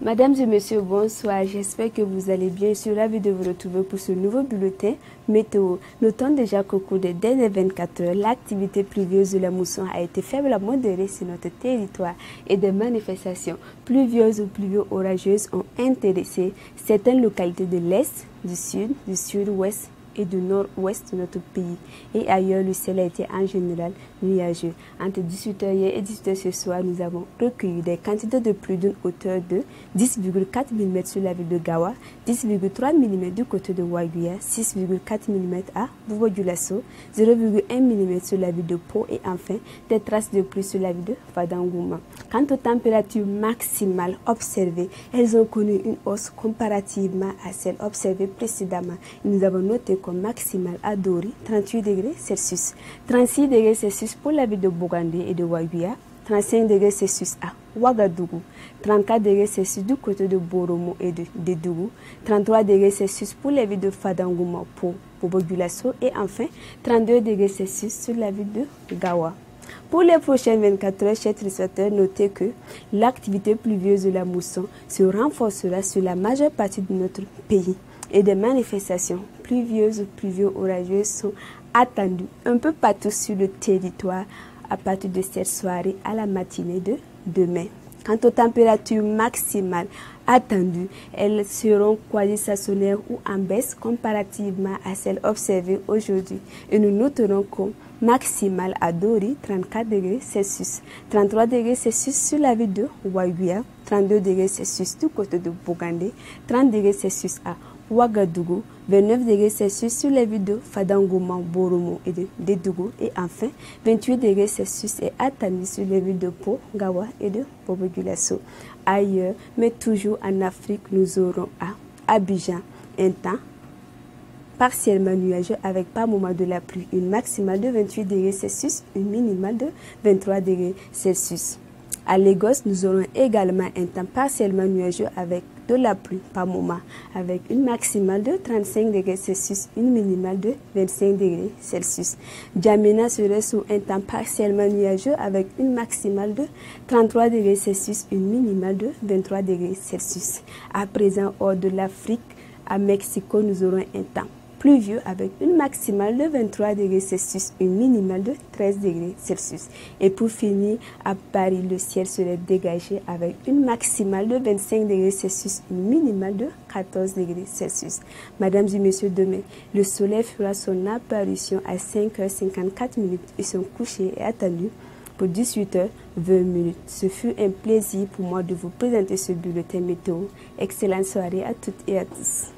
Mesdames et messieurs, bonsoir. J'espère que vous allez bien. Je suis ravie de vous retrouver pour ce nouveau bulletin météo. Notons déjà qu'au cours des dernières 24 heures, l'activité pluvieuse de la mousson a été faible à modérée sur notre territoire et des manifestations pluvieuses ou pluvio-orageuses ont intéressé certaines localités de l'Est, du Sud-Ouest et du nord-ouest de notre pays. Et ailleurs, le ciel a été en général nuageux. Entre 18h hier et 18h ce soir, nous avons recueilli des quantités de pluie d'une hauteur de 10,4 mm sur la ville de Gawa, 10,3 mm du côté de Ouaguia, 6,4 mm à Bobo-Dioulasso, 0,1 mm sur la ville de Pau et enfin des traces de pluie sur la ville de Fadangouma. Quant aux températures maximales observées, elles ont connu une hausse comparativement à celles observées précédemment. Nous avons noté comme maximale à Dori, 38 degrés Celsius, 36 degrés Celsius pour la ville de Bogandé et de Ouaguia, 35 degrés Celsius à Ouagadougou, 34 degrés Celsius du côté de Boromo et de Dougou, 33 degrés Celsius pour les villes de Fadangouma, pour Bobo-Dioulasso et enfin 32 degrés Celsius sur la ville de Gawa. Pour les prochaines 24 heures, chers téléspectateurs, notez que l'activité pluvieuse de la mousson se renforcera sur la majeure partie de notre pays et des manifestations pluvieuses ou pluvio-orageuses sont attendues un peu partout sur le territoire à partir de cette soirée à la matinée de demain. Quant aux températures maximales attendues, elles seront quasi-stationnaires ou en baisse comparativement à celles observées aujourd'hui. Et nous noterons qu'au maximal à Dori, 34 degrés Celsius, 33 degrés Celsius sur la ville de Ouaguia, 32 degrés Celsius du côté de Bogandé, 30 degrés Celsius à Ouagadougou, 29 degrés Celsius sur les villes de Fadangouma, Boromo et de Dougou et enfin 28 degrés Celsius est attendu sur les villes de Pau, Gawa et de Bobo-Dioulasso. Ailleurs, mais toujours en Afrique, nous aurons à Abidjan un temps partiellement nuageux avec par moment de la pluie, une maximale de 28 degrés Celsius, une minimale de 23 degrés Celsius. À Lagos, nous aurons également un temps partiellement nuageux avec de la pluie par moment, avec une maximale de 35 degrés Celsius, une minimale de 25 degrés Celsius. Djamena serait sous un temps partiellement nuageux avec une maximale de 33 degrés Celsius, une minimale de 23 degrés Celsius. À présent, hors de l'Afrique, à Mexico, nous aurons un temps pluvieux avec une maximale de 23 degrés Celsius, une minimale de 13 degrés Celsius. Et pour finir, à Paris, le ciel serait dégagé avec une maximale de 25 degrés Celsius, une minimale de 14 degrés Celsius. Mesdames et messieurs, demain, le soleil fera son apparition à 5h54 et son coucher est attendu pour 18h20. Ce fut un plaisir pour moi de vous présenter ce bulletin météo. Excellente soirée à toutes et à tous.